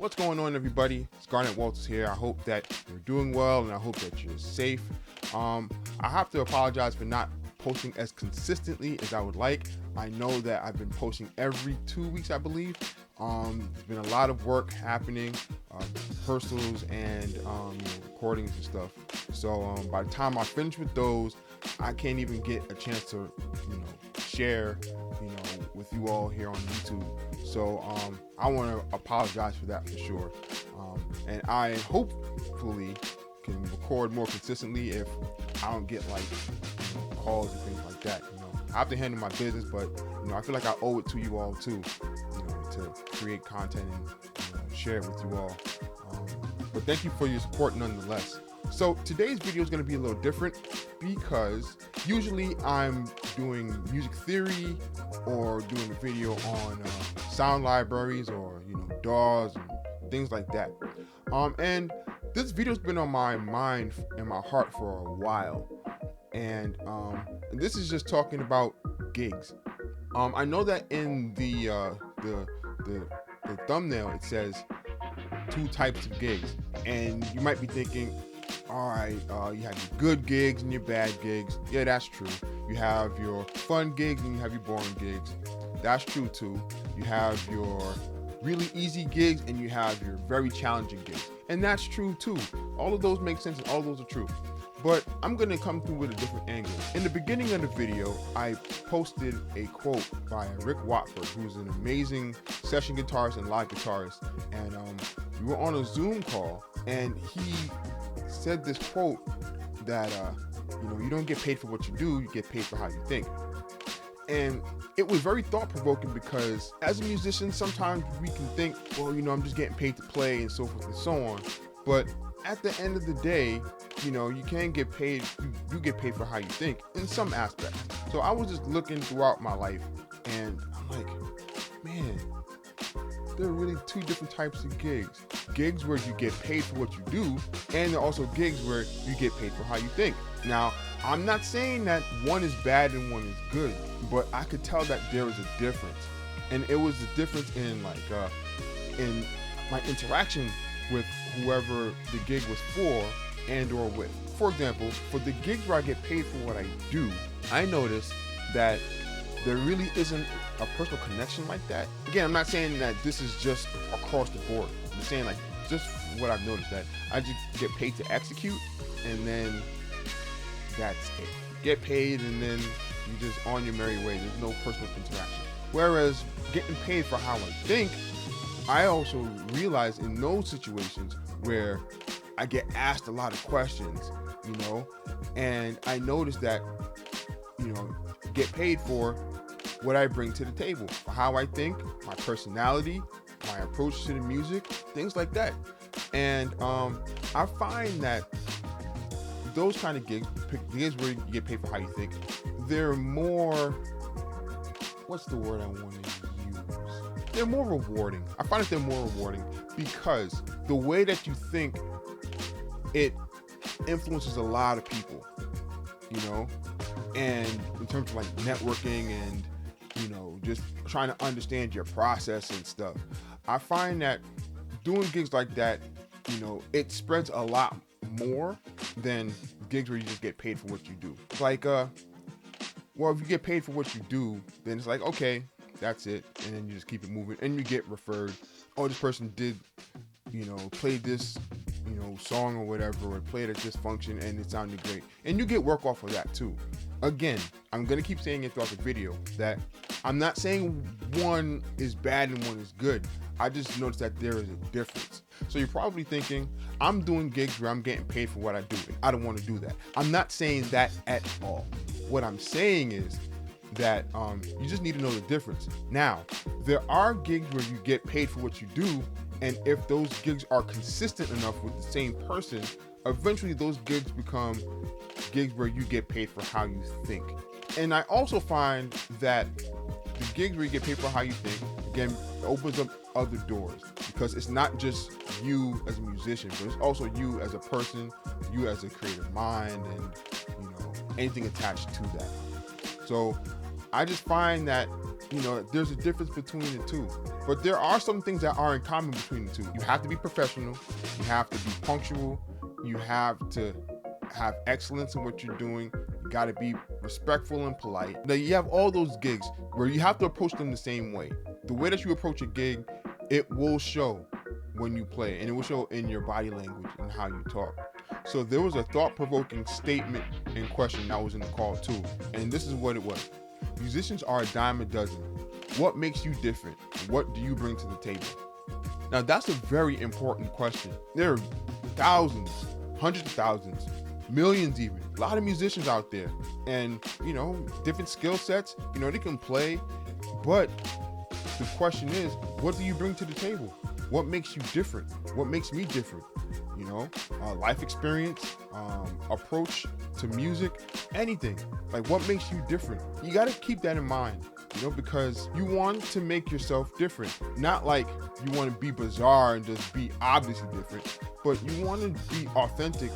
What's going on, everybody? It's Garnet here. I hope that you're doing well and I hope that you're safe. I have to apologize for not posting as consistently as I would like. I know that I've been posting every 2 weeks, I believe. There's been a lot of work happening, rehearsals and recordings and stuff. So by the time I finish with those, I can't even get a chance to share with you all here on YouTube. So I want to apologize for that for sure. And I hopefully can record more consistently if I don't get calls and things like that. I have to handle my business, but I feel like I owe it to you all too, to create content and share it with you all. But thank you for your support nonetheless. So today's video is going to be a little different because usually I'm doing music theory or doing a video on sound libraries or DAWs and things like that. And this video's been on my mind and my heart for a while. And this is just talking about gigs. I know that in the thumbnail it says 2 types of gigs, and you might be thinking, all right, you have your good gigs and your bad gigs. Yeah, that's true. You have your fun gigs and you have your boring gigs. That's true too. You have your really easy gigs and you have your very challenging gigs. And that's true too. All of those make sense and all of those are true. But I'm going to come through with a different angle. In the beginning of the video, I posted a quote by Rick Watford, who's an amazing session guitarist and live guitarist. And we were on a Zoom call and he said this quote that, you don't get paid for what you do, you get paid for how you think. And it was very thought-provoking because as a musician, sometimes we can think, well, I'm just getting paid to play and so forth and so on. But at the end of the day, you can get paid, you get paid for how you think in some aspects. So I was just looking throughout my life and I'm like, man, there are really 2 different types of gigs. Gigs where you get paid for what you do, and there are also gigs where you get paid for how you think. Now, I'm not saying that one is bad and one is good, but I could tell that there is a difference. And it was the difference in in my interaction with whoever the gig was for and or with. For example, for the gigs where I get paid for what I do, I noticed that there really isn't a personal connection like that. Again, I'm not saying that this is just across the board. I'm saying just what I've noticed, that I just get paid to execute and then that's it. Get paid and then you just on your merry way. There's no personal interaction. Whereas getting paid for how I think, I also realize in those situations where I get asked a lot of questions, and I notice that, get paid for what I bring to the table, how I think, my personality, my approach to the music, things like that. And I find that those kind of gigs where you get paid for how you think, they're more, what's the word I want to use? They're more rewarding. I find that they're more rewarding because the way that you think, it influences a lot of people, and in terms of networking and just trying to understand your process and stuff. I find that doing gigs like that, it spreads a lot more than gigs where you just get paid for what you do. It's well, if you get paid for what you do, then it's okay, that's it. And then you just keep it moving and you get referred. Oh, this person did, played this, song or whatever, or played at this function and it sounded great. And you get work off of that too. Again, I'm going to keep saying it throughout the video that I'm not saying one is bad and one is good. I just noticed that there is a difference. So you're probably thinking, I'm doing gigs where I'm getting paid for what I do. And I don't want to do that. I'm not saying that at all. What I'm saying is that you just need to know the difference. Now, there are gigs where you get paid for what you do, and if those gigs are consistent enough with the same person, eventually those gigs become gigs where you get paid for how you think. And I also find that the gigs where you get paid for how you think, again, opens up other doors, because it's not just you as a musician, but it's also you as a person, you as a creative mind, and anything attached to that. So I just find that there's a difference between the two. But there are some things that are in common between the two. You have to be professional. You have to be punctual. You have to have excellence in what you're doing. You got to be respectful and polite. Now, you have all those gigs where you have to approach them the same way. The way that you approach a gig, it will show when you play, and it will show in your body language and how you talk. So there was a thought-provoking statement in question that was in the call too, and this is what it was. Musicians are a dime a dozen. What makes you different? What do you bring to the table? Now that's a very important question. There are thousands, hundreds of thousands, millions even, a lot of musicians out there, and different skill sets, they can play, but the question is, what do you bring to the table? What makes you different? What makes me different? Life experience, approach to music, anything. Like, what makes you different? You got to keep that in mind, because you want to make yourself different. Not like you want to be bizarre and just be obviously different, but you want to be authentic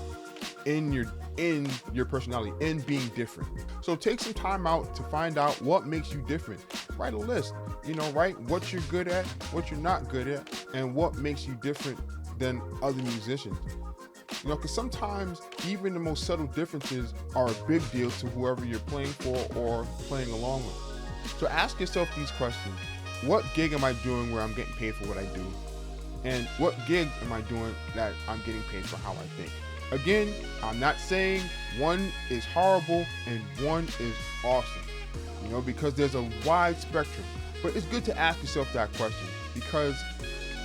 in your personality, in being different. So take some time out to find out what makes you different. Write a list, write what you're good at, what you're not good at, and what makes you different than other musicians. Because sometimes even the most subtle differences are a big deal to whoever you're playing for or playing along with. So ask yourself these questions. What gig am I doing where I'm getting paid for what I do? And what gigs am I doing that I'm getting paid for how I think? Again, I'm not saying one is horrible and one is awesome, because there's a wide spectrum. But it's good to ask yourself that question, because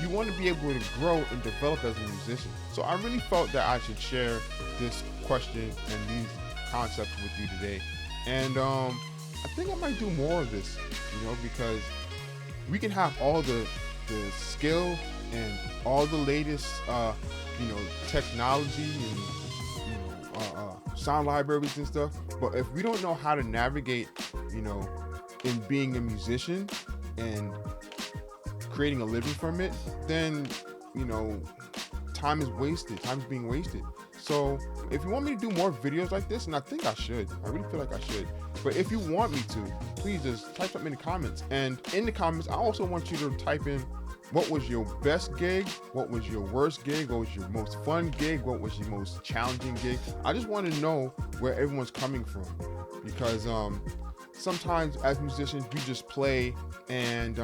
you want to be able to grow and develop as a musician. So I really felt that I should share this question and these concepts with you today. And I think I might do more of this, because we can have all the skill and all the latest, technology and, sound libraries and stuff. But if we don't know how to navigate, in being a musician and creating a living from it, then, time is wasted. Time's being wasted. So if you want me to do more videos like this, and I think I should, I really feel like I should, but if you want me to, please just type something in the comments. And in the comments, I also want you to type in, what was your best gig? What was your worst gig? What was your most fun gig? What was your most challenging gig? I just want to know where everyone's coming from, because sometimes as musicians, we just play and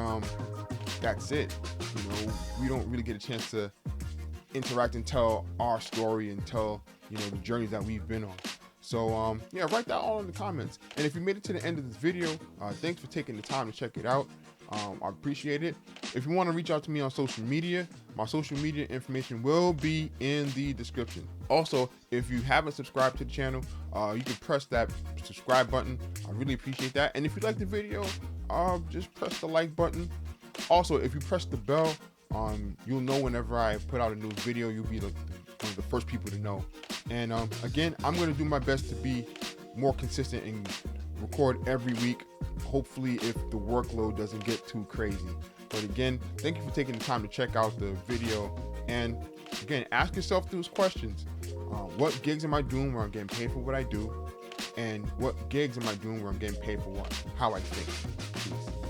that's it. We don't really get a chance to interact and tell our story and tell, the journeys that we've been on. So, write that all in the comments. And if you made it to the end of this video, thanks for taking the time to check it out. I appreciate it. If you want to reach out to me on social media, my social media information will be in the description. Also, if you haven't subscribed to the channel, you can press that subscribe button. I really appreciate that. And if you like the video, just press the like button. Also, if you press the bell, you'll know whenever I put out a new video. You'll be one of the first people to know. And again, I'm going to do my best to be more consistent and record every week, hopefully if the workload doesn't get too crazy. But again, thank you for taking the time to check out the video. And again, ask yourself those questions. What gigs am I doing where I'm getting paid for what I do? And what gigs am I doing where I'm getting paid for how I think? Peace.